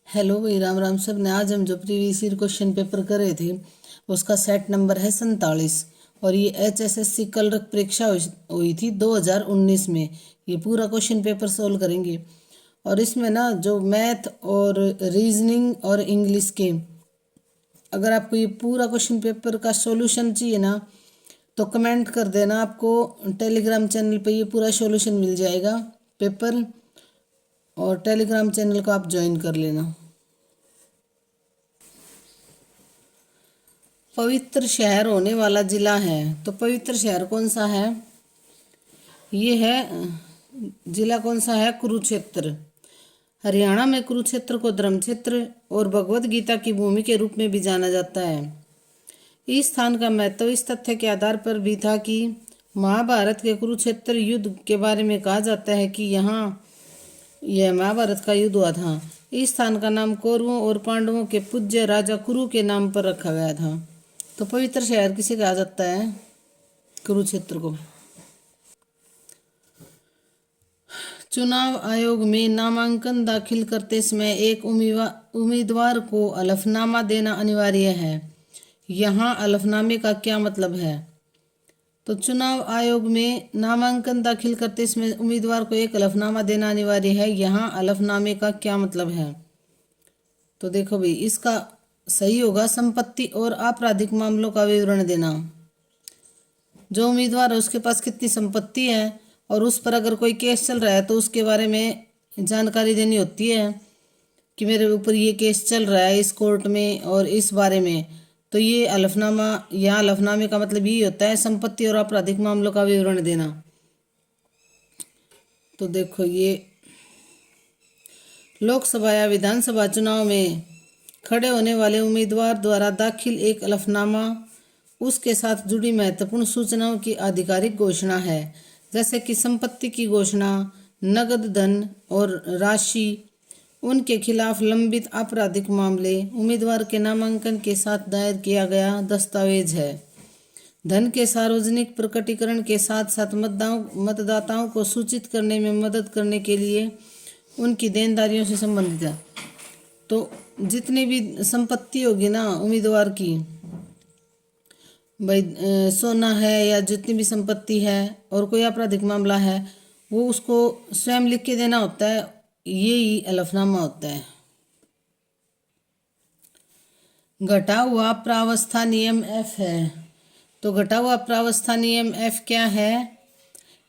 Hello भाई, राम राम सब ने। आज हम जो प्रीवियस ईयर क्वेश्चन पेपर कर रहे थे उसका सेट नंबर है 47। और ये HSSC कल रख परीक्षा हुई थी 2019 में। ये पूरा क्वेश्चन पेपर सोल्व करेंगे। और इसमें ना जो मैथ और रीजनिंग और इंग्लिश के, अगर आपको ये पूरा क्वेश्चन पेपर का सॉल्यूशन चाहिए ना तो कमेंट कर देना। आपको टेलीग्राम चैनल पे ये पूरा सॉल्यूशन मिल जाएगा पेपर, और टेलीग्राम चैनल को आप ज्वाइन कर लेना। पवित्र शहर होने वाला जिला है, तो पवित्र शहर कौन सा है? ये है जिला कौन सा है? कुरुक्षेत्र। हरियाणा में कुरुक्षेत्र को धर्म क्षेत्र और भगवत गीता की भूमि के रूप में भी जाना जाता है। इस स्थान का महत्व इस तथ्य के आधार पर भी था कि महाभारत के कुरुक्षेत्र युद्ध के बारे में कहा जाता है कि यहाँ यह महाभारत का युद्ध हुआ था। इस स्थान का नाम कौरवों और पांडवों के पूज्य राजा कुरु के नाम पर रखा गया था। तो पवित्र शहर किसे कहा जाता है? कुरुक्षेत्र को। चुनाव आयोग में नामांकन दाखिल करते समय एक उम्मीदवार को हलफनामा देना अनिवार्य है। यहाँ हलफनामे का क्या मतलब है? तो चुनाव आयोग में नामांकन दाखिल करते समय उम्मीदवार को एक हलफनामा देना अनिवार्य है। यहाँ हलफनामे का क्या मतलब है? तो देखो भाई, इसका सही होगा संपत्ति और आपराधिक मामलों का विवरण देना। जो उम्मीदवार है उसके पास कितनी संपत्ति है और उस पर अगर कोई केस चल रहा है तो उसके बारे में जानकारी देनी होती है कि मेरे ऊपर ये केस चल रहा है इस कोर्ट में और इस बारे में। तो ये हलफनामा या हलफनामे का मतलब यही होता है संपत्ति और आपराधिक मामलों का विवरण देना। तो देखो, ये लोकसभा या विधानसभा चुनाव में खड़े होने वाले उम्मीदवार द्वारा दाखिल एक हलफनामा उसके साथ जुड़ी महत्वपूर्ण सूचनाओं की आधिकारिक घोषणा है, जैसे कि संपत्ति की घोषणा, नगद धन और राशि, उनके खिलाफ लंबित आपराधिक मामले, उम्मीदवार के नामांकन के साथ दायर किया गया दस्तावेज है। धन के सार्वजनिक प्रकटीकरण के साथ साथ मतदाताओं को सूचित करने में मदद करने के लिए उनकी देनदारियों से संबंधित है। तो जितनी भी संपत्ति होगी ना उम्मीदवार की, भाई सोना है या जितनी भी संपत्ति है और कोई आपराधिक मामला है, वो उसको स्वयं लिख के देना होता है। यही हलफनामा होता है। घटा हुआ प्रावस्था नियम F है। तो घटा हुआ प्रावस्था नियम F क्या है?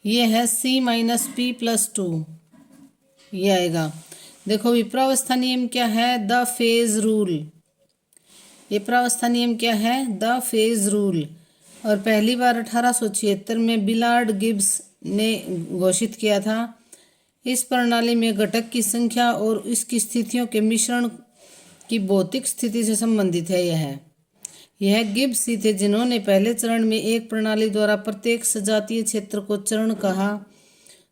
ये है C-P+2। ये आएगा। देखो भी, प्रावस्था नियम क्या है? The phase rule. ये प्रावस्था नियम क्या है? The phase rule. और पहली बार 1876 में बिलार्ड गिब्स ने घोषित किया था। इस प्रणाली में घटक की संख्या और इसकी स्थितियों के मिश्रण की भौतिक स्थिति से संबंधित है। यह गिब्स ही थे जिन्होंने पहले चरण में एक प्रणाली द्वारा प्रत्येक सजातीय क्षेत्र को चरण कहा।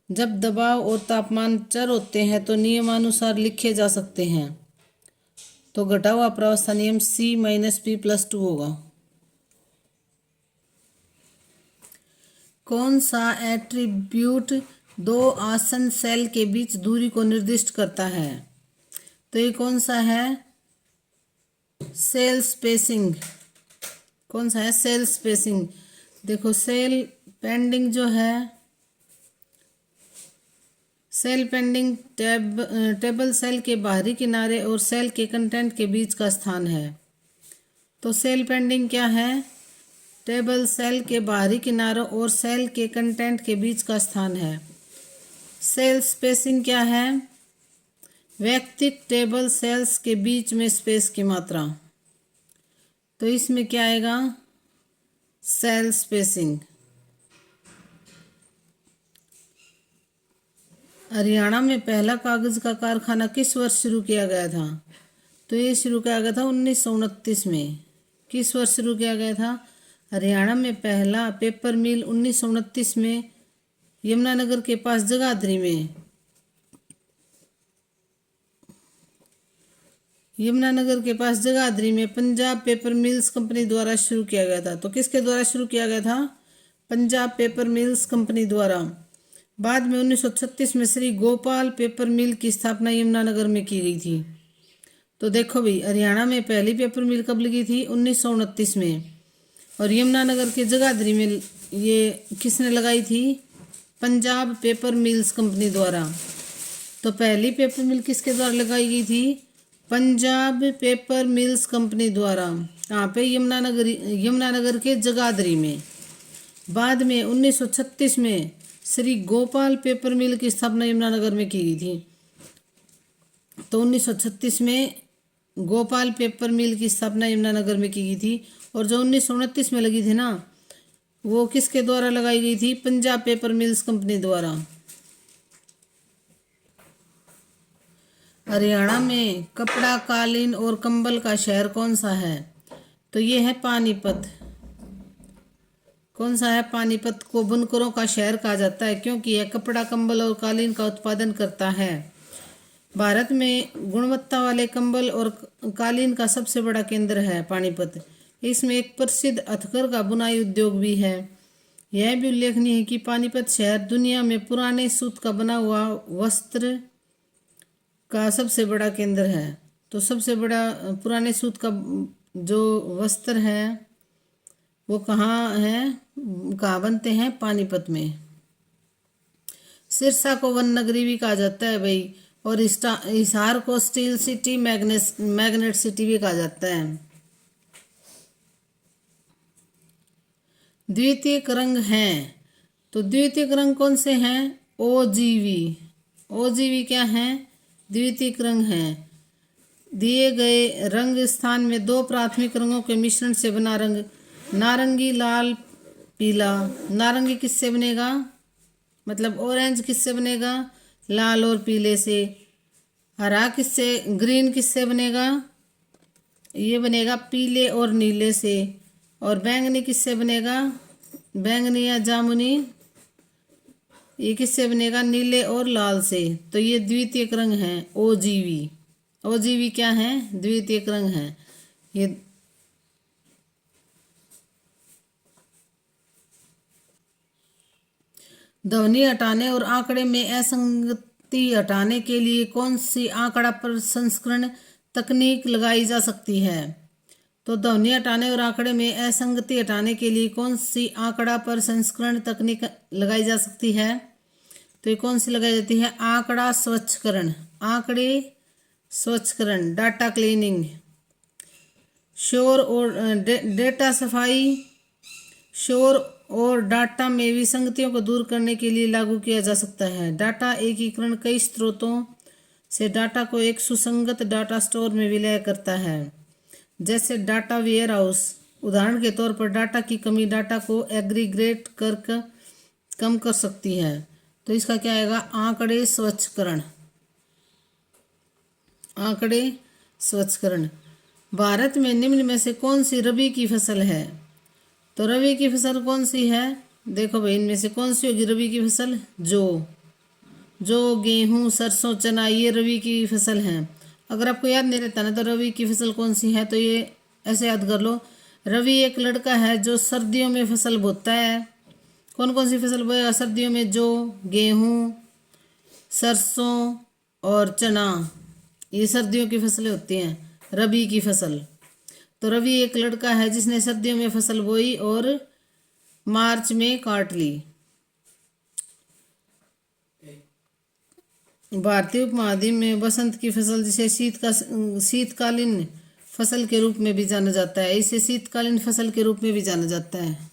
जब दबाव और तापमान चर होते हैं तो नियमानुसार लिखे जा सकते हैं। तो घटा हुआ प्रावस्था नियम C-P+2 होगा। कौन सा एट्रीब्यूट दो आसन्न सेल के बीच दूरी को निर्दिष्ट करता है? तो ये कौन सा है? Cell spacing. कौन सा है? Cell spacing. देखो, सेल पेंडिंग जो है, सेल पेंडिंग टेबल सेल के बाहरी किनारे और सेल के कंटेंट के बीच का स्थान है। तो सेल पेंडिंग क्या है? टेबल सेल के बाहरी किनारों और सेल के कंटेंट के बीच का स्थान है। सेल स्पेसिंग क्या है? वैयक्तिक टेबल सेल्स के बीच में स्पेस की मात्रा। तो इसमें क्या आएगा? Cell spacing. हरियाणा में पहला कागज का कारखाना किस वर्ष शुरू किया गया था? तो ये शुरू किया गया था 1929 में। किस वर्ष शुरू किया गया था? हरियाणा में पहला पेपर मिल 1929 में यमुनानगर के पास जगाधरी में, यमुनानगर के पास जगाधरी में पंजाब पेपर मिल्स कंपनी द्वारा शुरू किया गया था। तो किसके द्वारा शुरू किया गया था? पंजाब पेपर मिल्स कंपनी द्वारा। बाद में 1936 में श्री गोपाल पेपर मिल की स्थापना यमुनानगर में की गई थी। तो देखो भाई, हरियाणा में पहली पेपर मिल कब लगी थी? 1929 में। और यमुनानगर के जगाधरी में ये किसने लगाई थी? पंजाब पेपर मिल्स कंपनी द्वारा। तो पहली पेपर मिल किसके द्वारा लगाई गई थी? पंजाब पेपर मिल्स कंपनी द्वारा। कहाँ पे? यमुनानगर के जगाधरी में। बाद में 1936 में श्री गोपाल पेपर मिल की स्थापना यमुनानगर में की गई थी। तो 1936 में गोपाल पेपर मिल की स्थापना यमुनानगर में की गई थी। और जो 1929 में लगी थी ना, वो किसके द्वारा लगाई गई थी? पंजाब पेपर मिल्स कंपनी द्वारा। हरियाणा में कपड़ा, कालीन और कंबल का शहर कौन सा है? तो ये है पानीपत। कौन सा है? पानीपत को बुनकरों का शहर कहा जाता है, क्योंकि यह कपड़ा, कंबल और कालीन का उत्पादन करता है। भारत में गुणवत्ता वाले कंबल और कालीन का सबसे बड़ा केंद्र है पानीपत। इसमें एक प्रसिद्ध हथकरघा का बुनाई उद्योग भी है। यह भी उल्लेखनीय है कि पानीपत शहर दुनिया में पुराने सूत का बना हुआ वस्त्र का सबसे बड़ा केंद्र है। तो सबसे बड़ा पुराने सूत का जो वस्त्र है वो कहाँ है? कहाँ बनते हैं? पानीपत में। सिरसा को वन नगरी भी कहा जाता है भाई। और हिसार को स्टील सिटी, मैग्नेट सिटी भी कहा जाता है। द्वितीयक रंग हैं। तो द्वितीयक रंग कौन से हैं? ओजीवी। ओजीवी क्या है? द्वितीयक रंग हैं। दिए गए रंग स्थान में दो प्राथमिक रंगों के मिश्रण से बना रंग। नारंगी, लाल, पीला। नारंगी किससे बनेगा? मतलब ऑरेंज किससे बनेगा? लाल और पीले से। हरा किससे? ग्रीन किससे बनेगा? ये बनेगा पीले और नीले से। और बैंगनी किससे बनेगा? बैंगनी या जामुनी, ये किससे बनेगा? नीले और लाल से। तो ये द्वितीयक रंग है, ओजीवी। ओजीवी क्या है? द्वितीयक रंग है ये। ध्वनि हटाने और आंकड़े में असंगति हटाने के लिए कौन सी आंकड़ा प्रसंस्करण तकनीक लगाई जा सकती है? तो ध्वनि हटाने और आंकड़े में असंगति हटाने के लिए कौन सी आंकड़ा प्रसंस्करण तकनीक लगाई जा सकती है? तो ये कौन सी लगाई जाती है? आंकड़ा स्वच्छकरण। आंकड़े स्वच्छकरण, डाटा क्लीनिंग। शोर और डेटा सफाई। शोर और डाटा में विसंगतियों को दूर करने के लिए लागू किया जा सकता है। डाटा एकीकरण कई स्रोतों से डाटा को एक सुसंगत डाटा स्टोर में विलय करता है, जैसे डाटा वेयर हाउस। उदाहरण के तौर पर डाटा की कमी डाटा को एग्रीगेट कर कम कर सकती है। तो इसका क्या आएगा? आंकड़े स्वच्छकरण। आंकड़े स्वच्छकरण। भारत में निम्न में से कौन सी रबी की फसल है? तो रबी की फसल कौन सी है? देखो भाई, इनमें से कौन सी होगी रबी की फसल? जो गेहूं, सरसों, चना, ये रबी की फसल है। अगर आपको याद नहीं रहता ना तो रबी की फसल कौन सी है, तो ये ऐसे याद कर लो। रवि एक लड़का है जो सर्दियों में फसल बोता है। कौन कौन सी फसल बोएगा सर्दियों में? जो गेहूं, सरसों और चना, ये सर्दियों की फसलें होती हैं, रबी की फसल। तो रवि एक लड़का है जिसने सर्दियों में फसल बोई और मार्च में काट ली। भारतीय उपमहाद्वीप में बसंत की फसल जिसे शीतकालीन फसल के रूप में भी जाना जाता है, इसे शीतकालीन फसल के रूप में भी जाना जाता है।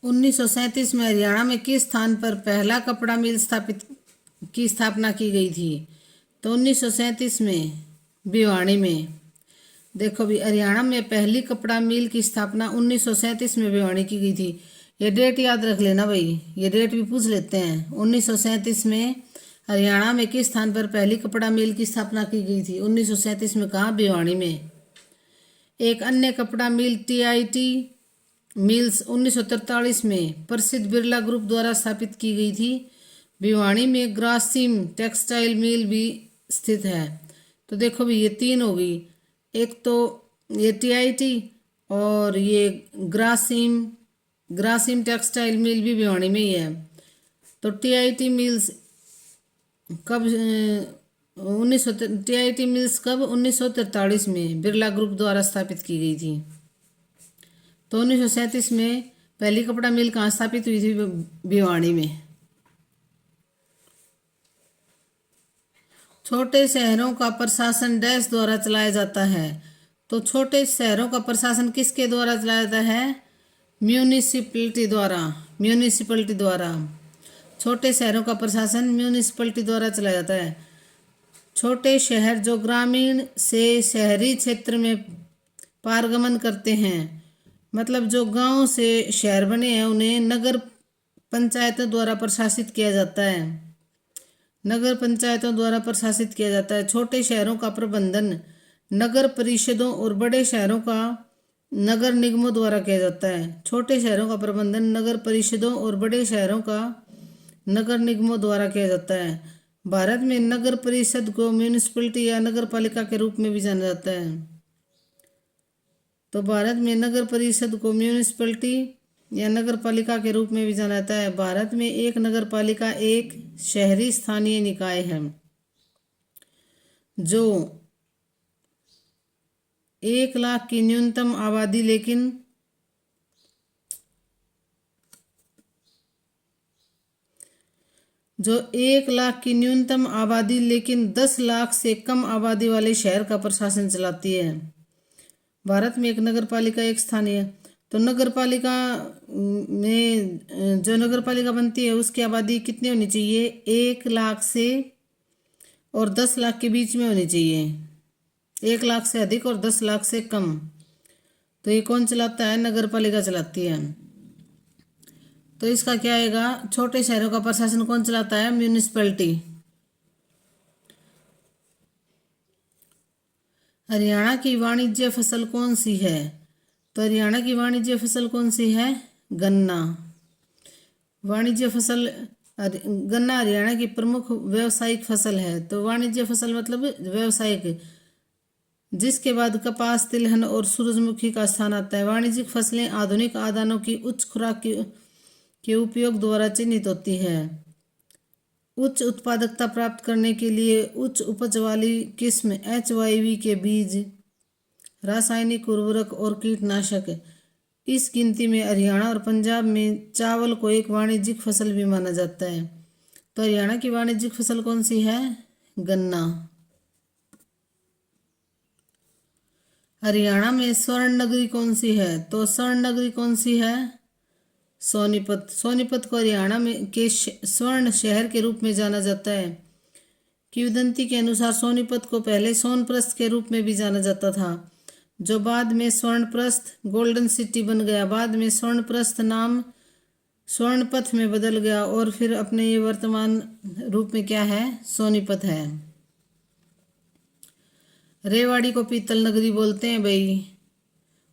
1937 में हरियाणा में किस स्थान पर पहला कपड़ा मिल की स्थापना की गई थी? तो 1937 में भिवाड़ी में। देखो भी, हरियाणा में पहली कपड़ा मिल की स्थापना 1937 में भिवाड़ी की गई थी। ये डेट याद रख लेना भाई, ये डेट भी पूछ लेते हैं। 1937 में हरियाणा में किस स्थान पर पहली कपड़ा मिल की स्थापना की गई थी? 1937 में कहा? भिवाड़ी में। एक अन्य कपड़ा मिल टीआईटी मिल्स 1943 में प्रसिद्ध बिरला ग्रुप द्वारा स्थापित की गई थी। भिवाड़ी में ग्रासिम टेक्सटाइल मिल भी स्थित है। तो देखो भी, ये तीन हो गई। एक तो ये टीआईटी और ये ग्रासिम टेक्सटाइल मिल भी भिवाड़ी में ही है। तो टीआईटी मिल्स कब टीआईटी मिल्स कब 1943 में बिरला ग्रुप द्वारा स्थापित की गई थी। तो 1937 में पहली कपड़ा मिल कहाँ स्थापित हुई थी? भिवाड़ी में। छोटे शहरों का प्रशासन डैश द्वारा चलाया जाता है। तो छोटे शहरों का प्रशासन किसके द्वारा चलाया जाता है? म्यूनिसिपैलिटी द्वारा। म्यूनिसिपैलिटी द्वारा छोटे शहरों का प्रशासन म्यूनिसिपैलिटी द्वारा चलाया जाता है। छोटे शहर जो ग्रामीण से शहरी क्षेत्र में पारगमन करते हैं, मतलब जो गांव से शहर बने हैं, उन्हें नगर पंचायतों द्वारा प्रशासित किया जाता है। नगर पंचायतों द्वारा प्रशासित किया जाता है। छोटे शहरों का प्रबंधन नगर परिषदों और बड़े शहरों का नगर निगमों द्वारा किया जाता है। छोटे शहरों का प्रबंधन नगर परिषदों और बड़े शहरों का नगर निगमों द्वारा किया जाता है। भारत में नगर परिषद को म्यूनिसिपैलिटी या नगर पालिका के रूप में भी जाना जाता है। तो भारत में नगर परिषद को म्यूनिसिपैलिटी या नगर पालिका के रूप में भी जाना जाता है। भारत में एक नगर पालिका एक शहरी स्थानीय निकाय है जो 1 लाख की न्यूनतम आबादी लेकिन 10 लाख से कम आबादी वाले शहर का प्रशासन चलाती है। भारत में एक नगर पालिका एक स्थानीय। तो नगर पालिका में जो नगर पालिका बनती है उसकी आबादी कितनी होनी चाहिए? 1 लाख से और 10 लाख के बीच में होनी चाहिए। 1 लाख से अधिक और 10 लाख से कम। तो ये कौन चलाता है? नगर पालिका चलाती है। तो इसका क्या आएगा? छोटे शहरों का प्रशासन कौन चलाता है? म्यूनिसिपैलिटी। हरियाणा की वाणिज्य फसल कौन सी है? तो हरियाणा की वाणिज्य फसल कौन सी है? गन्ना। वाणिज्य फसल गन्ना हरियाणा की प्रमुख व्यावसायिक फसल है। तो वाणिज्य फसल मतलब व्यावसायिक, जिसके बाद कपास, तिलहन और सूरजमुखी का स्थान आता है। वाणिज्यिक फसलें आधुनिक आदानों की उच्च खुराक के उपयोग द्वारा चिन्हित होती है। उच्च उत्पादकता प्राप्त करने के लिए उच्च उपज वाली किस्म HYV के बीज, रासायनिक उर्वरक और कीटनाशक। इस गिनती में हरियाणा और पंजाब में चावल को एक वाणिज्यिक फसल भी माना जाता है। तो हरियाणा की वाणिज्यिक फसल कौन सी है? गन्ना। हरियाणा में स्वर्ण नगरी कौन सी है? तो स्वर्ण नगरी कौन सी है? सोनीपत। सोनीपत को हरियाणा में के स्वर्ण शहर के रूप में जाना जाता है। किंवदंती के अनुसार सोनीपत को पहले सोनप्रस्थ के रूप में भी जाना जाता था, जो बाद में स्वर्णप्रस्थ गोल्डन सिटी बन गया। बाद में स्वर्णप्रस्थ नाम स्वर्णपथ में बदल गया और फिर अपने ये वर्तमान रूप में क्या है? सोनीपत है। रेवाड़ी को पीतल नगरी बोलते हैं भाई,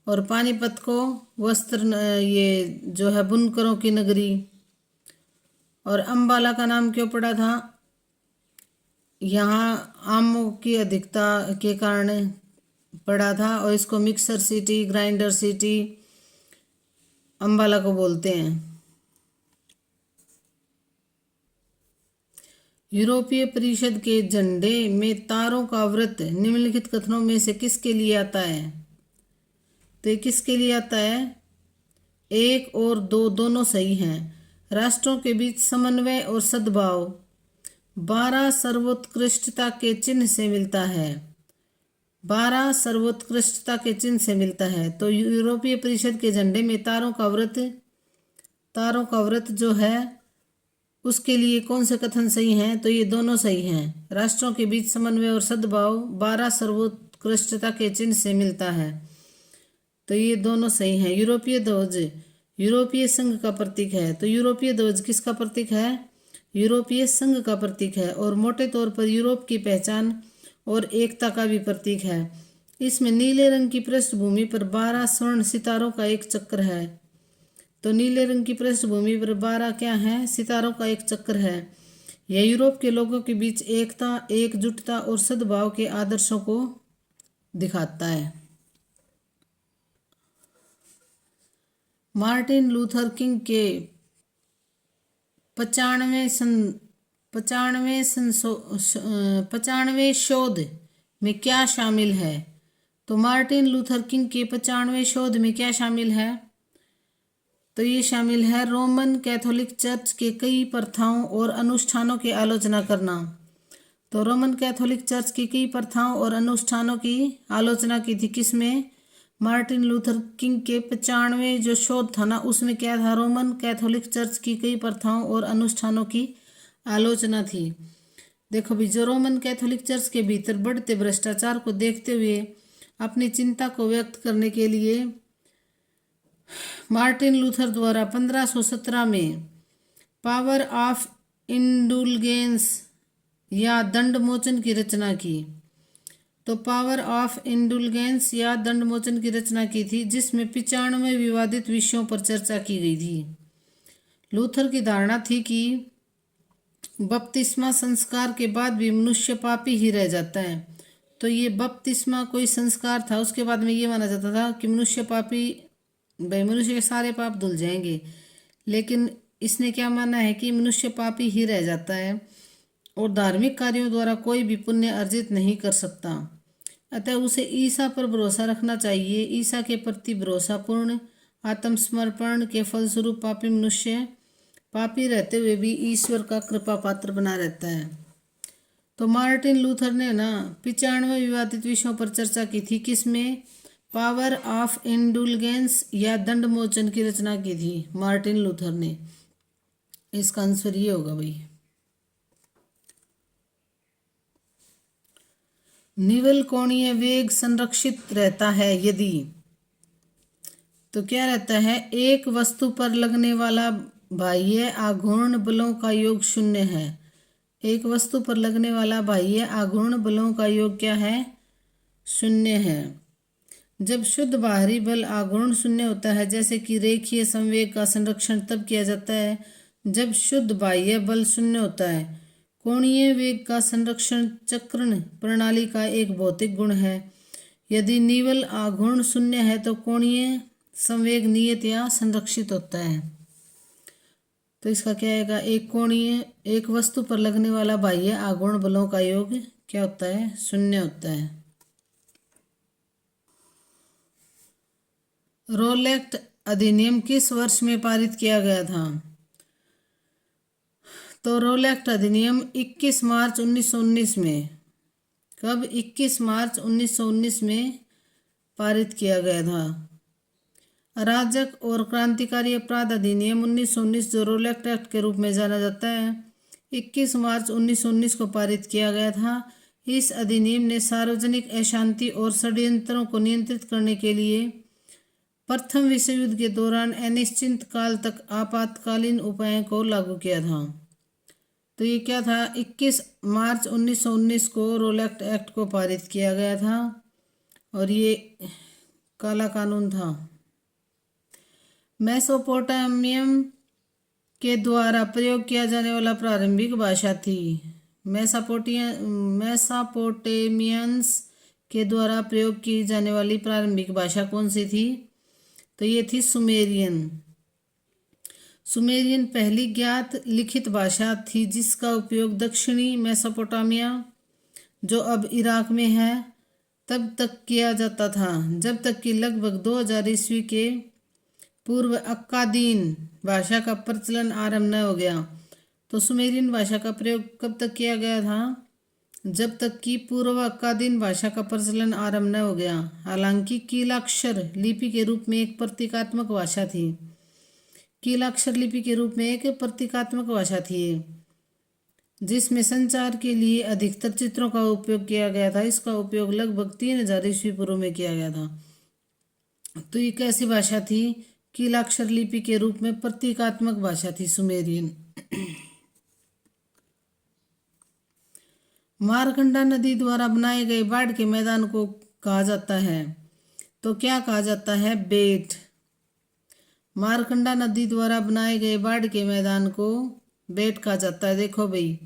और पानीपत को वस्त्र ये जो है बुनकरों की नगरी। और अंबाला का नाम क्यों पड़ा था? यहाँ आमों की अधिकता के कारण पड़ा था, और इसको mixer city, grinder city Ambala को बोलते हैं। यूरोपीय परिषद के झंडे में तारों का व्रत निम्नलिखित कथनों में से किसके लिए आता है? तो ये किसके लिए आता है? 1 और 2 दोनों सही हैं। राष्ट्रों के बीच समन्वय और सद्भाव 12 सर्वोत्कृष्टता के चिन्ह से मिलता है। 12 सर्वोत्कृष्टता के चिन्ह से मिलता है। तो यूरोपीय परिषद के झंडे में तारों का व्रत जो है उसके लिए कौन से कथन सही हैं? तो ये दोनों सही हैं। राष्ट्रों के बीच समन्वय और सद्भाव 12 सर्वोत्कृष्टता के चिन्ह से मिलता है। तो ये दोनों सही हैं। यूरोपीय ध्वज यूरोपीय संघ का प्रतीक है। तो यूरोपीय ध्वज किसका प्रतीक है? यूरोपीय संघ का प्रतीक है, और मोटे तौर पर यूरोप की पहचान और एकता का भी प्रतीक है। इसमें नीले रंग की पृष्ठभूमि पर 12 स्वर्ण सितारों का एक चक्र है। तो नीले रंग की पृष्ठभूमि पर 12 क्या है? सितारों का एक चक्र है। यह यूरोप के लोगों के बीच एकता, एकजुटता और सद्भाव के आदर्शों को दिखाता है। मार्टिन लूथर किंग के 95 95वें शोध में क्या शामिल है? तो मार्टिन लूथर किंग के 95वें शोध में क्या शामिल है? तो ये शामिल है रोमन कैथोलिक चर्च के कई प्रथाओं और अनुष्ठानों की आलोचना करना। तो रोमन कैथोलिक चर्च की कई प्रथाओं और अनुष्ठानों की आलोचना की थी किसमें? मार्टिन लूथर किंग के 95वें जो शोध था ना, उसमें क्या था? रोमन कैथोलिक चर्च की कई प्रथाओं और अनुष्ठानों की आलोचना थी। देखो भी, जो रोमन कैथोलिक चर्च के भीतर बढ़ते भ्रष्टाचार को देखते हुए अपनी चिंता को व्यक्त करने के लिए मार्टिन लूथर द्वारा 1517 में पावर ऑफ इंडुलगेंस या दंड मोचन की रचना की। तो पावर ऑफ इंडुलगेंस या दंड मोचन की रचना की थी, जिसमें 95 विवादित विषयों पर चर्चा की गई थी। लूथर की धारणा थी कि बपतिस्मा संस्कार के बाद भी मनुष्य पापी ही रह जाता है। तो ये बपतिस्मा कोई संस्कार था, उसके बाद में ये माना जाता था कि मनुष्य पापी, भाई मनुष्य के सारे पाप धुल जाएंगे। लेकिन इसने क्या माना है कि मनुष्य पापी ही रह जाता है और धार्मिक कार्यों द्वारा कोई भी पुण्य अर्जित नहीं कर सकता। अतः उसे ईसा पर भरोसा रखना चाहिए। ईसा के प्रति भरोसापूर्ण आत्मसमर्पण के फलस्वरूप पापी मनुष्य पापी रहते हुए भी ईश्वर का कृपा पात्र बना रहता है। तो मार्टिन लूथर ने ना 95 विवादित विषयों पर चर्चा की थी, किसमें? पावर ऑफ इंडुलगेंस या दंड मोचन की रचना की थी मार्टिन लूथर ने। इसका आंसर ये होगा भाई। निवल कोणीय वेग संरक्षित रहता है यदि, तो क्या रहता है? एक वस्तु पर लगने वाला बाह्य आघूर्ण बलों का योग 0 है। एक वस्तु पर लगने वाला बाह्य आघूर्ण बलों का योग क्या है? 0 है। जब शुद्ध बाहरी बल आघूर्ण 0 होता है, जैसे कि रेखीय संवेग का संरक्षण तब किया जाता है जब शुद्ध बाह्य बल 0 होता है। कोणीय वेग का संरक्षण चक्रण प्रणाली का एक भौतिक गुण है। यदि निवल आघूर्ण 0 है तो कोणीय संवेग नियत या संरक्षित होता है। तो इसका क्या आएगा? एक वस्तु पर लगने वाला बाह्य आघूर्ण बलों का योग क्या होता है? 0 होता है। रोलेक्ट अधिनियम किस वर्ष में पारित किया गया था? तो रोलेक्ट अधिनियम 21 मार्च 1919 में। कब? 21 मार्च 1919 में पारित किया गया था। अराजक और क्रांतिकारी अपराध अधिनियम 1919, जो रोलेक्ट एक्ट के रूप में जाना जाता है, 21 मार्च 1919 को पारित किया गया था। इस अधिनियम ने सार्वजनिक अशांति और षड्यंत्रों को नियंत्रित करने के लिए प्रथम विश्व युद्ध के दौरान अनिश्चित काल तक आपातकालीन उपायों को लागू किया था। तो ये क्या था? 21 मार्च 1919 को रोलेक्ट एक्ट को पारित किया गया था और ये काला कानून था। मेसोपोटामियम के द्वारा प्रयोग किया जाने वाला प्रारंभिक भाषा थी। मेसोपोटामियंस के द्वारा प्रयोग की जाने वाली प्रारंभिक भाषा कौन सी थी? तो ये थी सुमेरियन। सुमेरियन पहली ज्ञात लिखित भाषा थी जिसका उपयोग दक्षिणी मेसोपोटामिया, जो अब इराक में है, तब तक किया जाता था, जब तक कि लगभग 2000 ईस्वी के पूर्व अक्कादीन भाषा का प्रचलन आरंभ न हो गया। तो सुमेरियन भाषा का प्रयोग कब तक किया गया था? जब तक कि पूर्व अक्कादीन भाषा का प्रचलन आरंभ न हो गया। हालांकि कीलाक्षर लिपि के रूप में एक प्रतीकात्मक भाषा थी। कीलाक्षर लिपि के रूप में एक प्रतीकात्मक भाषा थी जिसमें संचार के लिए अधिकतर चित्रों का उपयोग किया गया था। इसका उपयोग लगभग 3000 ईस्वी पूर्व में किया गया था। तो ये कैसी भाषा थी? कीलाक्षर लिपि के रूप में प्रतीकात्मक भाषा थी सुमेरियन। मारकंडा नदी द्वारा बनाए गए बाढ़ के मैदान को कहा जाता है, तो क्या कहा जाता है? बेट। मारकंडा नदी द्वारा बनाए गए बाढ़ के मैदान को बेट कहा जाता है। देखो भाई,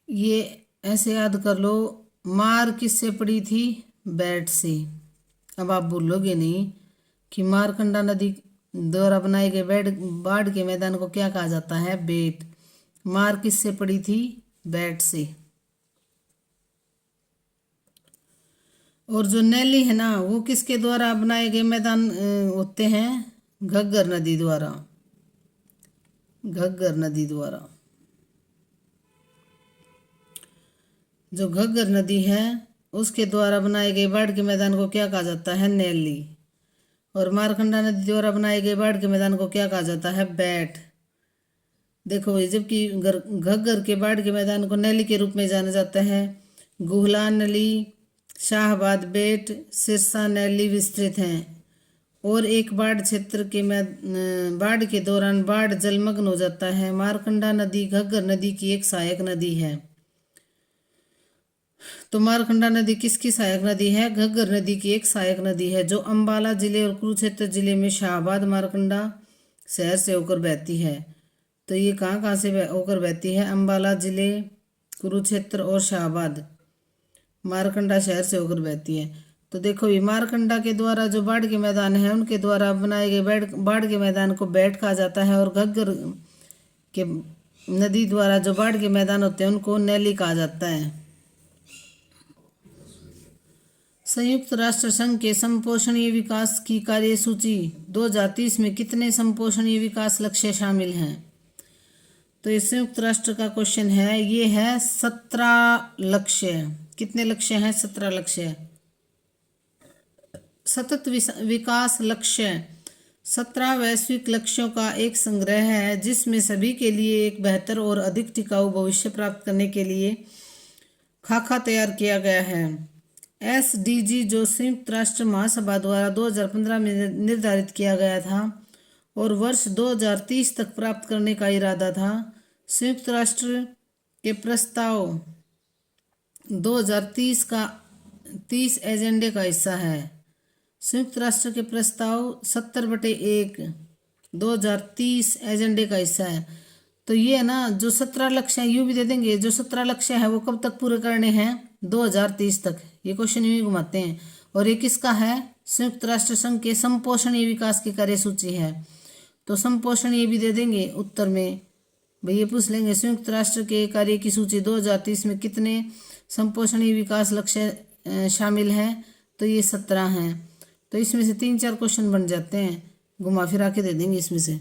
ये ऐसे याद कर लो, मार किससे पड़ी थी? बैट से। अब आप भूलोगे नहीं कि मारकंडा नदी द्वारा बनाए गए बाढ़ के मैदान को क्या कहा जाता है? बेट। मार किससे पड़ी थी? बैट से। और जो नैली है ना, वो किसके द्वारा बनाए गए मैदान होते हैं? घग्गर नदी द्वारा। घग्गर नदी द्वारा। जो घग्गर नदी है उसके द्वारा बनाए गए बाढ़ के मैदान को क्या कहा जाता है? नैली। और मारकंडा नदी द्वारा बनाए गए बाढ़ के मैदान को क्या कहा जाता है? बैट। देखो भाई, जबकि घग्गर के बाढ़ के मैदान को नैली के रूप में जाना जाता है। गुहला नली, शाहबाद बेट, सिरसा नैली विस्तृत हैं। और एक बाढ़ क्षेत्र के बाढ़ के दौरान बाढ़ जलमग्न हो जाता है। मारकंडा नदी घग्गर नदी की एक सहायक नदी है। तो मारकंडा नदी किसकी सहायक नदी है? घग्गर नदी की एक सहायक नदी है, जो अंबाला जिले और कुरुक्षेत्र जिले में शाहबाद मारकंडा शहर से होकर बहती है। तो ये कहाँ कहाँ से होकर बहती है? अंबाला जिले, कुरुक्षेत्र और शाहबाद मारकंडा शहर से होकर बहती है। तो देखो, ये मारकंडा के द्वारा जो बाढ़ के मैदान है उनके द्वारा बनाए गए बाढ़ के मैदान को बैट कहा जाता है। और घग्गर के नदी द्वारा जो बाढ़ के मैदान होते हैं उनको नैली कहा जाता है। संयुक्त राष्ट्र संघ के संपोषणीय विकास की कार्यसूची 2030 में कितने संपोषणीय विकास लक्ष्य शामिल हैं? तो ये संयुक्त राष्ट्र का क्वेश्चन है। ये है 17 लक्ष्य। कितने लक्ष्य हैं? 17 लक्ष्य। सतत विकास लक्ष्य 17 वैश्विक लक्ष्यों का एक संग्रह है, जिसमें सभी के लिए एक बेहतर और अधिक टिकाऊ भविष्य प्राप्त करने के लिए खाका तैयार किया गया है। SDG, जो संयुक्त राष्ट्र महासभा द्वारा 2015 में निर्धारित किया गया था और वर्ष 2030 तक प्राप्त करने का इरादा था। संयुक्त राष्ट्र के प्रस्ताव 2030 का 30 एजेंडे का हिस्सा है। संयुक्त राष्ट्र के प्रस्ताव 70/1 2030 एजेंडे का हिस्सा है। तो ये है ना, जो 17 लक्ष्य हैं यूँ भी दे देंगे। जो 17 लक्ष्य हैं वो कब तक पूरे करने हैं? 2030 तक। ये क्वेश्चन यूँ ही घुमाते हैं। और ये किसका है? संयुक्त राष्ट्र संघ के संपोषणीय विकास की कार्यसूची है। तो संपोषणीय भी दे देंगे उत्तर में। भाई ये पूछ लेंगे संयुक्त राष्ट्र के कार्य की सूची 2030 में कितने संपोषणीय विकास लक्ष्य शामिल हैं? तो ये 17 हैं। तो इसमें से 3-4 क्वेश्चन बन जाते हैं, घुमा फिरा के दे देंगे इसमें से।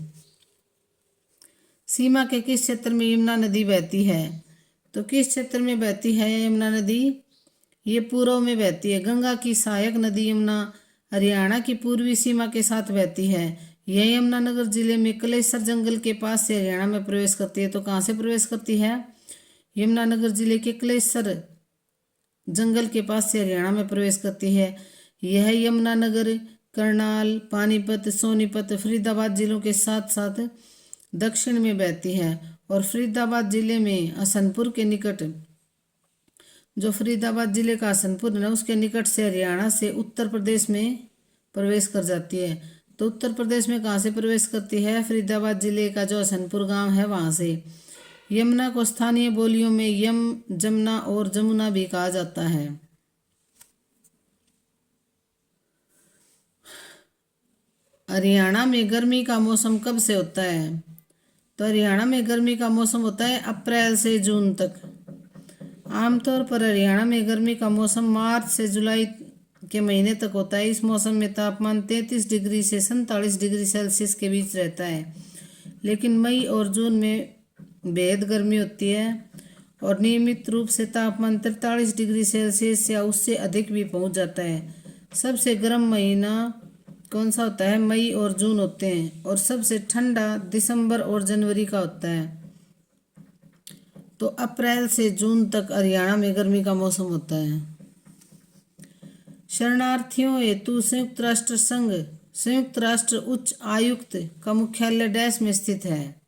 सीमा के किस क्षेत्र में यमुना नदी बहती है? तो किस क्षेत्र में बहती है यमुना नदी? ये पूर्व में बहती है। गंगा की सहायक नदी यमुना हरियाणा की पूर्वी सीमा के साथ बहती है। यह यमुनानगर जिले में कलेसर जंगल के पास से हरियाणा में प्रवेश करती है। तो कहाँ से प्रवेश करती है? यमुनानगर जिले के कलेसर जंगल के पास से हरियाणा में प्रवेश करती है। यह यमुनानगर, करनाल, पानीपत, सोनीपत, फरीदाबाद जिलों के साथ साथ दक्षिण में बहती है। और फरीदाबाद जिले में हसनपुर के निकट, जो फरीदाबाद जिले का हसनपुर है ना, उसके निकट से हरियाणा से उत्तर प्रदेश में प्रवेश कर जाती है। तो उत्तर प्रदेश में कहाँ से प्रवेश करती है? फरीदाबाद जिले का जो हसनपुर गांव है वहाँ से। यमुना को स्थानीय बोलियों में यम, जमुना और जमुना भी कहा जाता है। हरियाणा में गर्मी का मौसम कब से होता है? तो हरियाणा में गर्मी का मौसम होता है अप्रैल से जून तक। आमतौर पर हरियाणा में गर्मी का मौसम मार्च से जुलाई के महीने तक होता है। इस मौसम में तापमान 33 डिग्री से 47 डिग्री सेल्सियस के बीच रहता है। लेकिन मई और जून में बेहद गर्मी होती है और नियमित रूप से तापमान 43 डिग्री सेल्सियस या उससे अधिक भी पहुंच जाता है। सबसे गर्म महीना कौन सा होता है? मई और जून होते हैं। और सबसे ठंडा दिसंबर और जनवरी का होता है। तो अप्रैल से जून तक हरियाणा में गर्मी का मौसम होता है। शरणार्थियों हेतु संयुक्त राष्ट्र संघ, संयुक्त राष्ट्र उच्च आयुक्त का मुख्यालय डैश में स्थित है?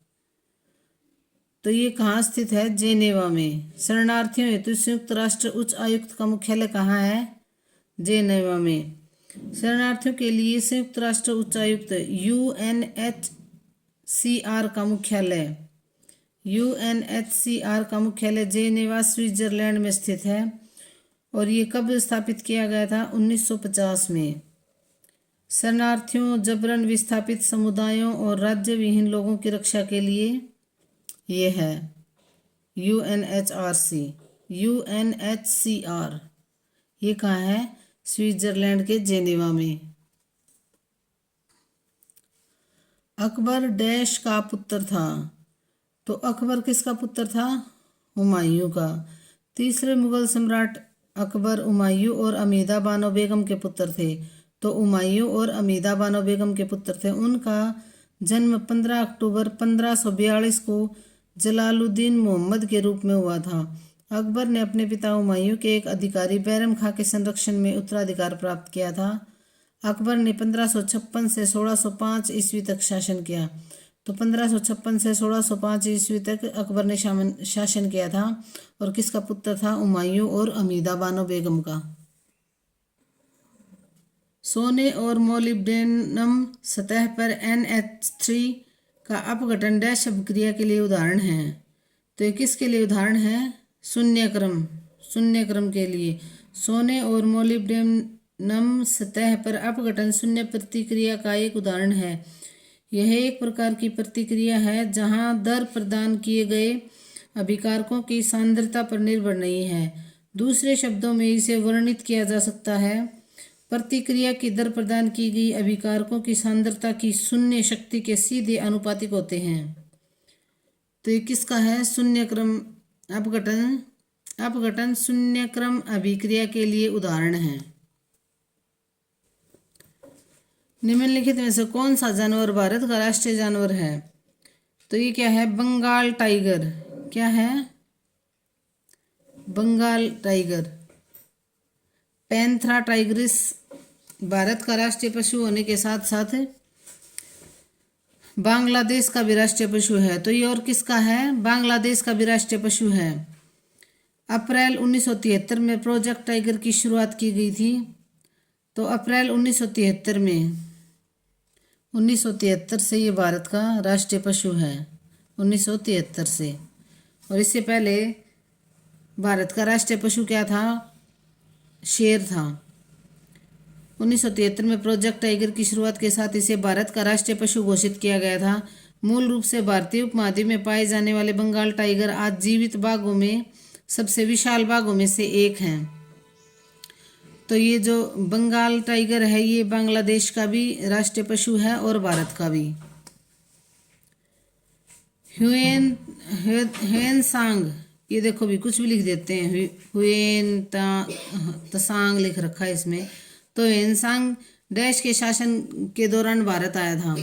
तो ये कहाँ स्थित है? जेनेवा में। शरणार्थियों हेतु संयुक्त राष्ट्र उच्च आयुक्त का मुख्यालय कहाँ है? जेनेवा में। शरणार्थियों के लिए संयुक्त राष्ट्र उच्चायुक्त UNHCR का मुख्यालय, UNHCR का मुख्यालय जेनेवा स्विट्जरलैंड में स्थित है। और ये कब स्थापित किया गया था? 1950 में। शरणार्थियों, जबरन विस्थापित समुदायों और राज्य विहीन लोगों की रक्षा के लिए ये है। UNHRC, UNHCR। ये कहाँ है? स्विट्जरलैंड के जेनेवा में। अकबर डैश का पुत्र था। तो अकबर किसका पुत्र था? हुमायूं का। तीसरे मुगल सम्राट अकबर हुमायूं और अमीदा बानो बेगम के पुत्र थे। तो हुमायूं और अमीदा बानो बेगम के पुत्र थे। उनका जन्म 15 अक्टूबर 1542 को जलालुद्दीन मोहम्मद के रूप में हुआ था। अकबर ने अपने पिता हुमायूं के एक अधिकारी बैरम खां के संरक्षण में उत्तराधिकार प्राप्त किया था। अकबर ने 1556 से 1605 ईस्वी तक शासन किया। तो 1556 से 1605 ईस्वी तक अकबर ने शासन किया था। और किसका पुत्र था? हुमायूं और अमीदा बानो बेगम का। सोने और मोलिब्डेनम सतह पर NH3 का अपघटन डैश अपक्रिया के लिए उदाहरण है। तो ये किसके लिए उदाहरण है? शून्य क्रम के लिए। सोने और मोलिब्डेनम सतह पर अपघटन शून्य प्रतिक्रिया का एक उदाहरण है। यह एक प्रकार की प्रतिक्रिया है जहां दर प्रदान किए गए अभिकारकों की सांद्रता पर निर्भर नहीं है। दूसरे शब्दों में इसे वर्णित किया जा सकता है, प्रतिक्रिया की दर प्रदान की गई अभिकारकों की सांद्रता की शून्य शक्ति के सीधे आनुपातिक होते हैं। तो ये किसका है? शून्य क्रम अपघटन शून्य क्रम अभिक्रिया के लिए उदाहरण है। निम्नलिखित में से कौन सा जानवर भारत का राष्ट्रीय जानवर है? तो ये क्या है? बंगाल टाइगर। क्या है? Bengal tiger. Panthera tigris Bharat का राष्ट्रीय पशु होने के साथ साथ बांग्लादेश का भी राष्ट्रीय पशु है। तो ये और किसका है? बांग्लादेश का भी राष्ट्रीय पशु है। अप्रैल 1973 में प्रोजेक्ट टाइगर की शुरुआत की गई थी। तो अप्रैल 1973 में 1973 से ये भारत का राष्ट्रीय पशु है। 1973 से। और इससे पहले भारत का राष्ट्रीय पशु क्या था? शेर था। 1973 में प्रोजेक्ट टाइगर की शुरुआत के साथ इसे भारत का राष्ट्रीय पशु घोषित किया गया था। मूल रूप से भारतीय उपमहाद्वीप में पाए जाने वाले बंगाल टाइगर आज जीवित बाघों में सबसे विशाल बाघों में से एक हैं। तो ये जो बंगाल टाइगर है ये बांग्लादेश का भी राष्ट्रीय पशु है और भारत का भी। ह्यूएन सांग, ये देखो भी कुछ भी लिख देते हैं, ह्यूएन तसांग लिख रखा है इसमें। तो ह्यूएन सांग डैश के शासन के दौरान भारत आया था।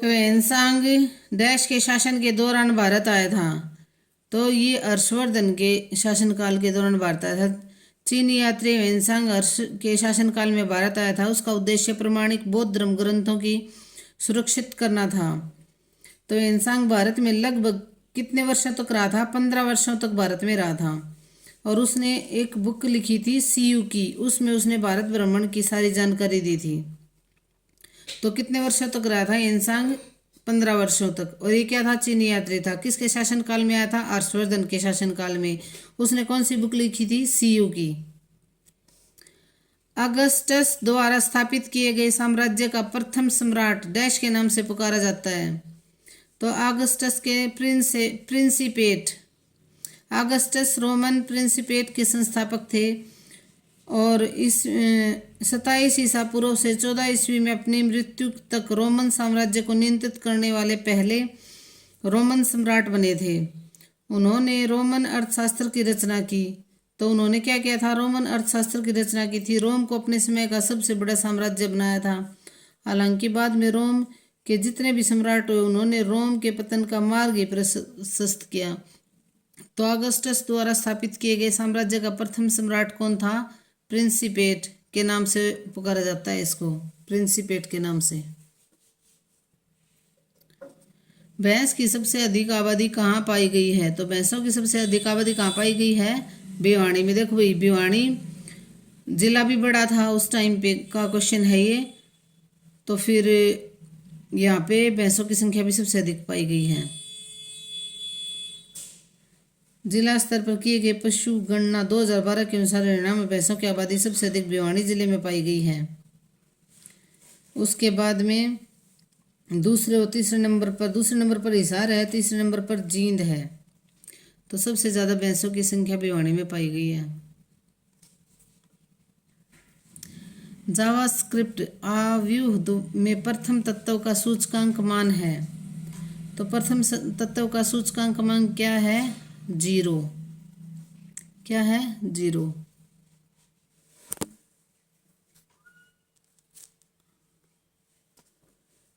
ह्यूएन सांग डैश के शासन के दौरान भारत आया था। तो ये हर्षवर्धन के शासनकाल के दौरान भारत आया था। चीनी यात्री ह्यूएन हर्ष के शासनकाल में भारत आया था। उसका उद्देश्य प्रमाणिक बौद्ध धर्म ग्रंथों की सुरक्षित करना था। तो ह्यूएन भारत में लगभग कितने वर्षों तक रहा था? 15 वर्षों तक भारत में रहा था। और उसने एक बुक लिखी थी सीयू की, उसमें उसने भारत भ्रमण की सारी जानकारी दी थी। तो कितने वर्षों तक रहा था ह्यूएन? 15 वर्षों तक। और ये क्या था? चीनी यात्री था। किसके शासनकाल में आया था? हर्षवर्धन के शासनकाल में। उसने कौन सी बुक लिखी थी? सीयू की। अगस्टस द्वारा स्थापित किए गए साम्राज्य का प्रथम सम्राट डैश के नाम से पुकारा जाता है। तो अगस्टस के प्रिंसिपेट, अगस्टस रोमन प्रिंसिपेट के संस्थापक थे और इस 27 ईसा पूर्व से 14 ईस्वी में अपनी मृत्यु तक रोमन साम्राज्य को नियंत्रित करने वाले पहले रोमन सम्राट बने थे। उन्होंने रोमन अर्थशास्त्र की रचना की। तो उन्होंने क्या किया था? रोमन अर्थशास्त्र की रचना की थी। रोम को अपने समय का सबसे बड़ा साम्राज्य बनाया था। हालांकि बाद में रोम के जितने भी सम्राट हुए उन्होंने रोम के पतन का मार्ग ही प्रशस्त किया। तो अगस्टस द्वारा स्थापित किए गए साम्राज्य का प्रथम सम्राट कौन था? प्रिंसिपेट के नाम से पुकारा जाता है इसको, प्रिंसिपेट के नाम से। भैंस की सबसे अधिक आबादी कहाँ पाई गई है? तो भैंसों की सबसे अधिक आबादी कहाँ पाई गई है? भिवानी में। देखो भाई, भिवानी जिला भी बड़ा था उस टाइम पे का क्वेश्चन है ये। तो फिर यहाँ पे भैंसों की संख्या भी सबसे अधिक पाई गई है। जिला स्तर पर किए गए पशु गणना 2012 के अनुसार हरियाणा में भैंसों की आबादी सबसे अधिक भिवानी जिले में पाई गई है। उसके बाद में दूसरे और तीसरे नंबर पर हिसार है, तीसरे नंबर पर जींद है। तो सबसे ज़्यादा भैंसों की संख्या भिवानी में पाई गई है। जावास्क्रिप्ट आव्यूह में प्रथम तत्व का सूचकांक मान है। तो प्रथम तत्व का सूचकांक मान क्या है? 0। क्या है? 0।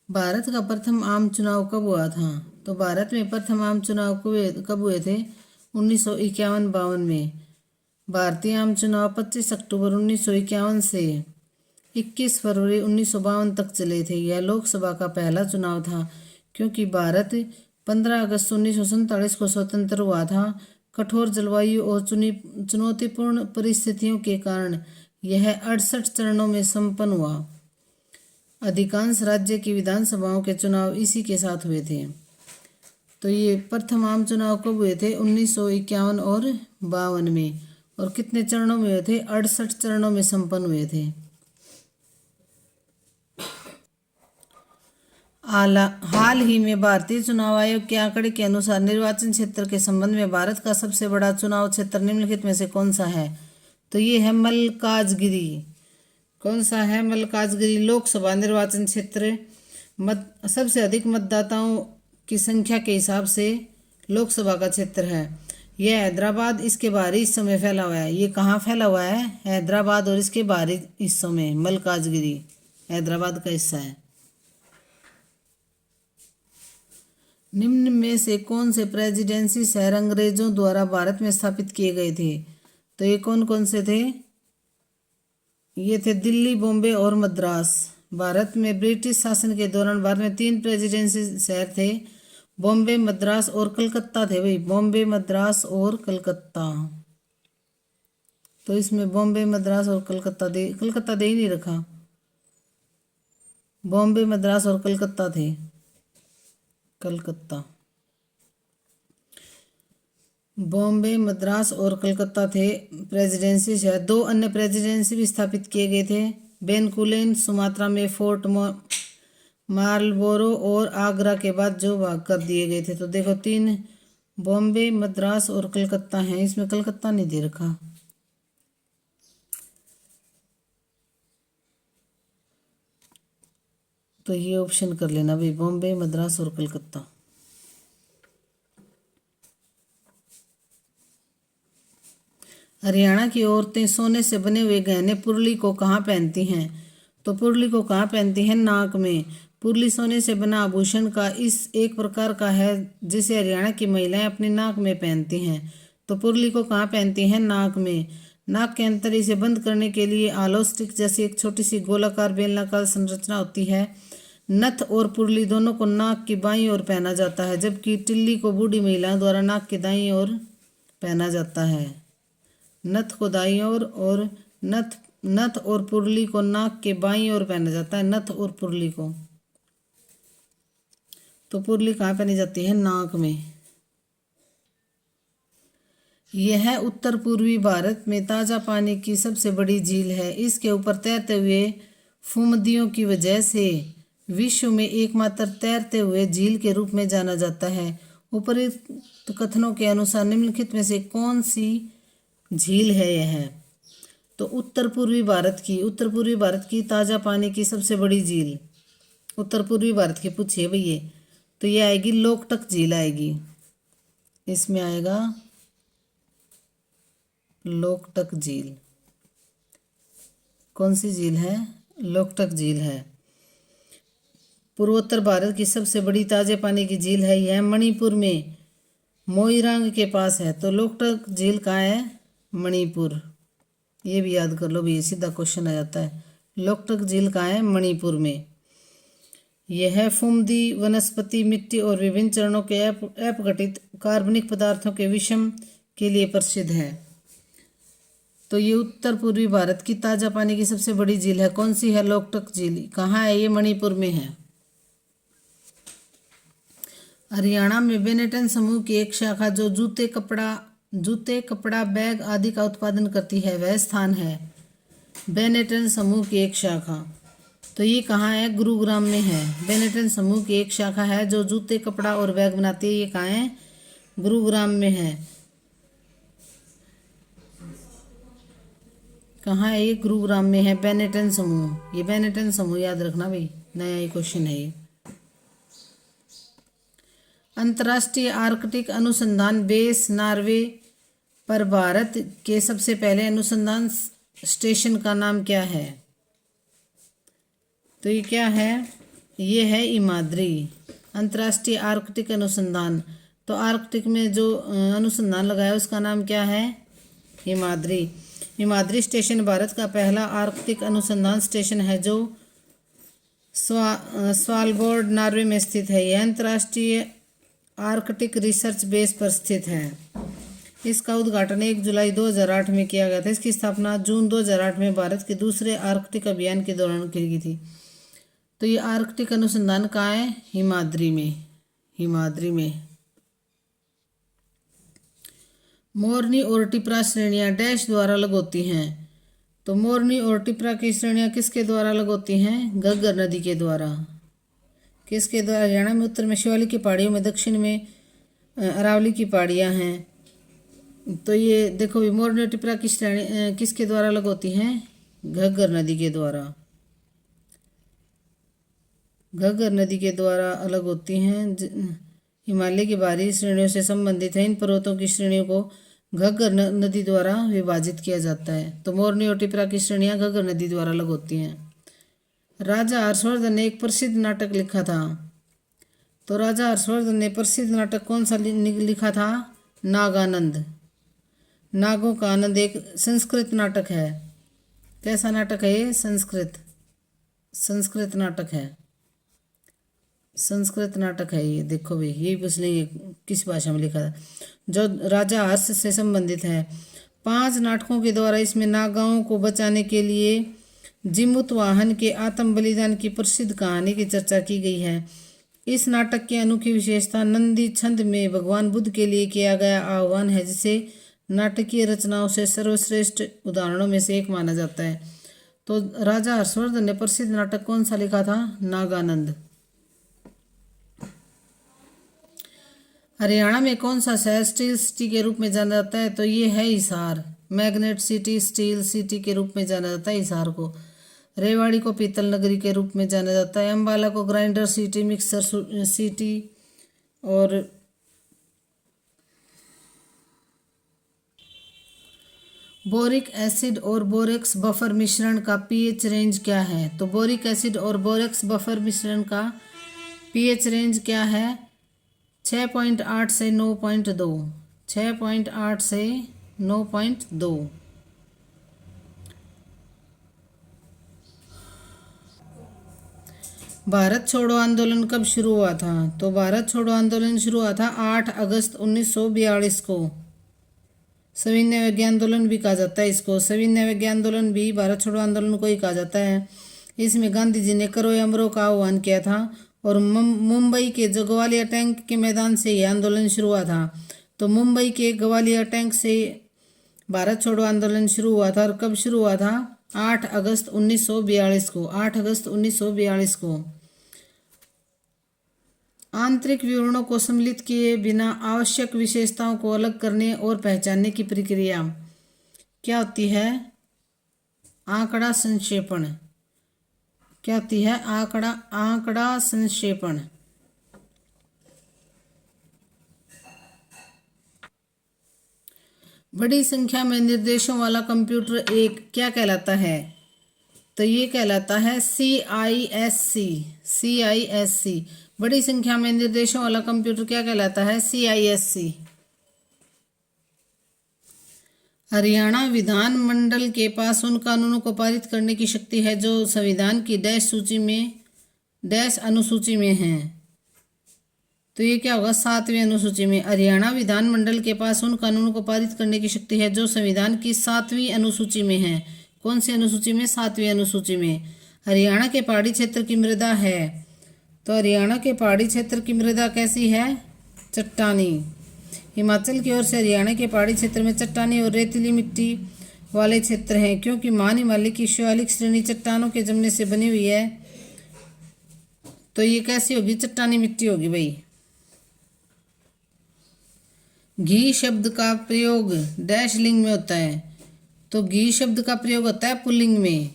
भारत का प्रथम आम चुनाव कब हुआ था? तो भारत में प्रथम आम चुनाव कब हुए थे? 1951-52 में। भारतीय आम चुनाव 25 अक्टूबर 1951 से 21 फरवरी 1952 तक चले थे। यह लोकसभा का पहला चुनाव था क्योंकि भारत 15 अगस्त 1947 को स्वतंत्र हुआ था। कठोर जलवायु और चुनौतीपूर्ण परिस्थितियों के कारण यह 68 चरणों में संपन्न हुआ। अधिकांश राज्य की विधानसभाओं के चुनाव इसी के साथ हुए थे। तो ये प्रथम आम चुनाव कब हुए थे? 1951 और 52 में। और कितने चरणों में हुए थे? 68 चरणों में संपन्न हुए थे। हाल ही में भारतीय चुनाव आयोग के आंकड़े के अनुसार निर्वाचन क्षेत्र के संबंध में भारत का सबसे बड़ा चुनाव क्षेत्र निम्नलिखित में से कौन सा है? तो ये है मल्काजगिरी। कौन सा है? मल्काजगिरी लोकसभा निर्वाचन क्षेत्र। सबसे अधिक मतदाताओं की संख्या के हिसाब से लोकसभा का क्षेत्र है। यह हैदराबाद इसके बाहरी हिस्सों में फैला हुआ है। ये कहाँ फैला हुआ है? हैदराबाद और इसके बाहरी हिस्सों में। मल्काजगिरी हैदराबाद का हिस्सा है। निम्न में से कौन से प्रेसिडेंसी शहर अंग्रेजों द्वारा भारत में स्थापित किए गए थे? तो ये कौन कौन से थे? ये थे दिल्ली, बॉम्बे और मद्रास। भारत में ब्रिटिश शासन के दौरान भारत में 3 प्रेसिडेंसी शहर थे, बॉम्बे, मद्रास और कलकत्ता थे भाई। बॉम्बे, मद्रास और कलकत्ता। तो इसमें बॉम्बे, मद्रास और कलकत्ता दे ही नहीं रखा। बॉम्बे, मद्रास और कलकत्ता थे। कलकत्ता, बॉम्बे, मद्रास और कलकत्ता थे प्रेसिडेंसी शहर। 2 अन्य प्रेसिडेंसी भी स्थापित किए गए थे, बेनकुलेन सुमात्रा में, फोर्ट मार्लबोरो और आगरा के बाद जो भाग कर दिए गए थे। तो देखो 3 बॉम्बे, मद्रास और कलकत्ता हैं। इसमें कलकत्ता नहीं दे रखा। तो ये ऑप्शन कर लेना भाई, बॉम्बे, मद्रास और कलकत्ता। हरियाणा की औरतें सोने से बने हुए गहने पुरली को कहाँ पहनती हैं? तो पुरली को कहाँ पहनती हैं? नाक में। पुरली सोने से बना आभूषण का इस एक प्रकार का है जिसे हरियाणा की महिलाएं अपनी नाक में पहनती हैं। तो पुरली को कहाँ पहनती हैं? नाक में। नाक के अंदर इसे बंद करने के लिए आलो स्टिक जैसी एक छोटी सी गोलाकार बेलनाकार संरचना होती है। नथ और पुरली दोनों को नाक की बाईं ओर पहना जाता है, जबकि टिल्ली को बूढ़ी महिलाओं द्वारा नाक की दाईं ओर पहना जाता है। नथ को दाईं ओर और नथ और पुरली को नाक के बाईं ओर पहना जाता है। नथ और पुरली को। तो पुरली कहाँ पहनी जाती है? नाक में। यह उत्तर पूर्वी भारत में ताजा पानी की सबसे बड़ी झील है। इसके ऊपर तैरते हुए फुमदियों की वजह से विश्व में एकमात्र तैरते हुए झील के रूप में जाना जाता है। उपरोक्त कथनों के अनुसार निम्नलिखित में से कौन सी झील है यह? तो उत्तर पूर्वी भारत की ताजा पानी की सबसे बड़ी झील उत्तर पूर्वी भारत की पूछिए भैया, तो ये आएगी लोकटक झील आएगी। इसमें आएगा लोकटक झील। कौन सी झील है? लोकटक झील है। पूर्वोत्तर भारत की सबसे बड़ी ताजे पानी की झील है। यह मणिपुर में मोइरांग के पास है। तो लोकटक झील कहाँ है? मणिपुर। ये भी याद कर लो भी, सीधा क्वेश्चन आ जाता है। लोकटक झील कहाँ है? मणिपुर में। यह फुमदी वनस्पति, मिट्टी और विभिन्न चरणों के अपघटित कार्बनिक पदार्थों के विषम के लिए प्रसिद्ध है। तो ये उत्तर पूर्वी भारत की ताजा पानी की सबसे बड़ी झील है। कौन सी है? लोकटक झील। कहाँ है? ये मणिपुर में है। हरियाणा में बेनेटन समूह की एक शाखा जो जूते, कपड़ा, बैग आदि का उत्पादन करती है, वह स्थान है। बेनेटन समूह की एक शाखा। तो ये कहाँ है? गुरुग्राम में है। बेनेटन समूह की एक शाखा है जो जूते, कपड़ा और बैग बनाती है। ये कहाँ है? गुरुग्राम में है। कहाँ है ये? गुरुग्राम में है बेनेटन समूह। ये बेनेटन समूह याद रखना भाई, नया ये क्वेश्चन है ये। अंतर्राष्ट्रीय आर्कटिक अनुसंधान बेस नॉर्वे पर भारत के सबसे पहले अनुसंधान स्टेशन का नाम क्या है? तो ये क्या है? ये है इमाद्री। अंतर्राष्ट्रीय आर्कटिक अनुसंधान, तो आर्कटिक में जो अनुसंधान लगाया उसका नाम क्या है? हिमाद्री। हिमाद्री स्टेशन भारत का पहला आर्कटिक अनुसंधान स्टेशन है जो स्वालबोर्ड नॉर्वे में स्थित है। यह अंतर्राष्ट्रीय आर्कटिक रिसर्च बेस पर स्थित है। इसका उद्घाटन 1 जुलाई 2008 में किया गया था। इसकी स्थापना जून 2008 में भारत के दूसरे आर्कटिक अभियान के दौरान की गई थी। तो ये आर्कटिक अनुसंधान कहाँ है? हिमाद्री में। हिमाद्री में। मोरनी और टिपरा श्रेणियां डैश द्वारा अलग होती हैं। तो मोरनी और टिपरा की श्रेणियां किसके द्वारा अलग होती हैं? घग्गर नदी के द्वारा। किसके द्वारा? हरियाणा में उत्तर में शिवालिक की पहाड़ियों में, दक्षिण में अरावली की पहाड़ियां हैं। तो ये देखो भी मोरनी और टिपरा की श्रेणी किसके द्वारा अलग होती हैं? घग्गर नदी के द्वारा। घग्गर नदी के द्वारा अलग होती हैं। हिमालय की बाहरी श्रेणियों से संबंधित है। इन पर्वतों की श्रेणियों को घग्गर नदी द्वारा विभाजित किया जाता है। तो मोरनी और टिपरा की श्रेणियां घग्गर नदी द्वारा अलग होती हैं। राजा हर्षवर्धन ने एक प्रसिद्ध नाटक लिखा था। तो राजा हर्षवर्धन ने प्रसिद्ध नाटक कौन सा लिखा था? नागानंद। नागों का आनंद एक संस्कृत नाटक है। कैसा नाटक है ये? संस्कृत नाटक है। संस्कृत नाटक है ये। देखो भाई यही पूछ लेंगे किस भाषा में लिखा था, जो राजा हर्ष से संबंधित है। 5 नाटकों के द्वारा इसमें नागाओं को बचाने के लिए जिमुतवाहन के आत्म बलिदान की प्रसिद्ध कहानी की चर्चा की गई है। इस नाटक की अनोखी विशेषता नंदी छंद में भगवान बुद्ध के लिए किया गया आह्वान है, जिसे नाटकीय रचनाओं से सर्वश्रेष्ठ उदाहरणों में से एक माना जाता है। तो राजा हर्षवर्धन ने प्रसिद्ध नाटक कौन सा लिखा था? नागानंद। हरियाणा में कौन सा शहर स्टील सिटी के रूप में जाना जाता है? तो ये है Hisar. Magnet city, steel city के रूप में जाना जाता है हिसार को। रेवाड़ी को पीतल नगरी के रूप में जाना जाता है। अम्बाला को ग्राइंडर सिटी, मिक्सर सिटी और बोरिक एसिड और बोरेक्स बफर मिश्रण का पीएच रेंज क्या है? तो बोरिक एसिड और बोरेक्स बफर मिश्रण का पीएच रेंज क्या है? 6.8 से 9.2। 6.8 से 9.2। भारत छोड़ो आंदोलन कब शुरू हुआ था? तो भारत छोड़ो आंदोलन शुरू हुआ था 8 अगस्त 1942 को। सविनय विज्ञान आंदोलन भी कहा जाता है इसको। सविनय विज्ञान आंदोलन भी भारत छोड़ो आंदोलन को ही कहा जाता है। इसमें गांधी जी ने करो या मरो का आह्वान किया था और मुंबई के जो ग्वालियर टैंक के मैदान से यह आंदोलन शुरू हुआ था। तो मुंबई के ग्वालियर टैंक से भारत छोड़ो आंदोलन शुरू हुआ था। और कब शुरू हुआ था? 8 अगस्त 1942 को। 8 अगस्त 1942 को। आंतरिक विवरणों को सम्मिलित किए बिना आवश्यक विशेषताओं को अलग करने और पहचानने की प्रक्रिया क्या होती है? आंकड़ा संक्षेपण। क्या होती है? आंकड़ा संक्षेपण। बड़ी संख्या में निर्देशों वाला कंप्यूटर एक क्या कहलाता है? तो ये कहलाता है CISC। CISC। बड़ी संख्या में निर्देशों वाला कंप्यूटर क्या कहलाता है? CISC। हरियाणा विधान मंडल के पास उन कानूनों को पारित करने की शक्ति है जो संविधान की डैश अनुसूची में हैं। तो ये क्या होगा? 7वीं अनुसूची में। हरियाणा विधान मंडल के पास उन कानूनों को पारित करने की शक्ति है जो संविधान की 7वीं अनुसूची में है। कौन सी अनुसूची में? 7वीं अनुसूची में। हरियाणा के पहाड़ी क्षेत्र की मृदा है। तो हरियाणा के पहाड़ी क्षेत्र की मृदा कैसी है? चट्टानी। हिमाचल की ओर से हरियाणा के पहाड़ी क्षेत्र में चट्टानी और रेतीली मिट्टी वाले क्षेत्र हैं, क्योंकि महान हिमालय की शिवालिक श्रेणी चट्टानों के जमने से बनी हुई है। तो ये कैसी होगी, चट्टानी मिट्टी होगी भाई। घी शब्द का प्रयोग डैश लिंग में होता है, तो घी शब्द का प्रयोग होता है पुल्लिंग में,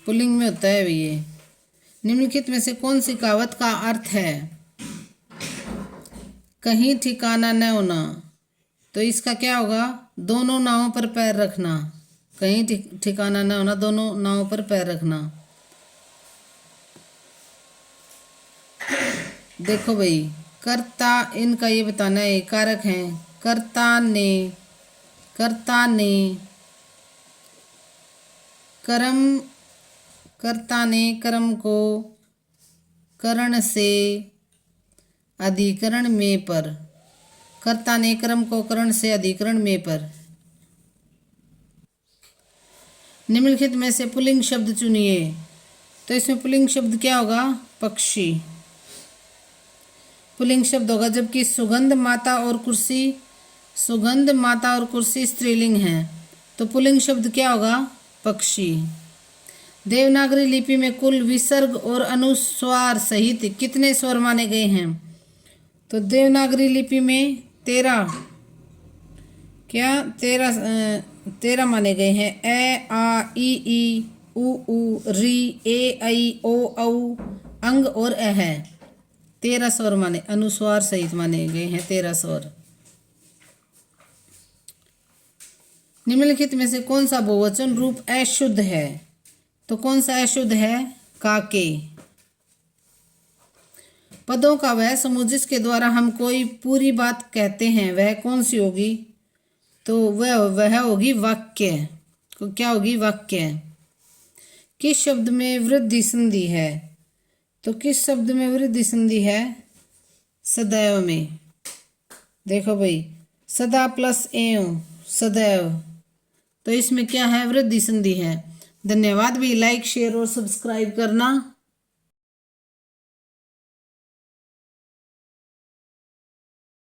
पुल्लिंग में होता है भाई ये। निम्नलिखित में से कौन सी कहावत का अर्थ है कहीं ठिकाना न होना, तो इसका क्या होगा, दोनों नावों पर पैर रखना। कहीं ठिकाना न होना, दोनों नावों पर पैर रखना। देखो भाई, कर्ता इनका ये बताना है, कारक हैं। कर्ता ने कर्म को करण से अधिकरण में पर, कर्ता ने कर्म को करण से अधिकरण में पर। निम्नलिखित में से पुल्लिंग शब्द चुनिए, तो इसमें पुल्लिंग शब्द क्या होगा, पक्षी पुल्लिंग शब्द होगा। जबकि सुगंध माता और कुर्सी स्त्रीलिंग हैं, तो पुल्लिंग शब्द क्या होगा, पक्षी। देवनागरी लिपि में कुल विसर्ग और अनुस्वार सहित कितने स्वर माने गए हैं, तो देवनागरी लिपि में 13 माने गए हैं। ए आ ई ई उ री ए ऐ ओ औ अंग और अ है, 13 स्वर माने, अनुस्वार सहित माने गए हैं 13 स्वर। निम्नलिखित में से कौन सा बहुवचन रूप अशुद्ध है, तो कौन सा अशुद्ध है, काके। पदों का वह समूह जिसके द्वारा हम कोई पूरी बात कहते हैं वह कौन सी होगी, तो वह होगी वाक्य। क्या होगी, वाक्य। किस शब्द में वृद्धि संधि है, तो किस शब्द में वृद्धि संधि है, सदैव में। देखो भाई, सदा प्लस एव, सदैव, तो इसमें क्या है, वृद्धि संधि है। धन्यवाद भाई, लाइक शेयर और सब्सक्राइब करना।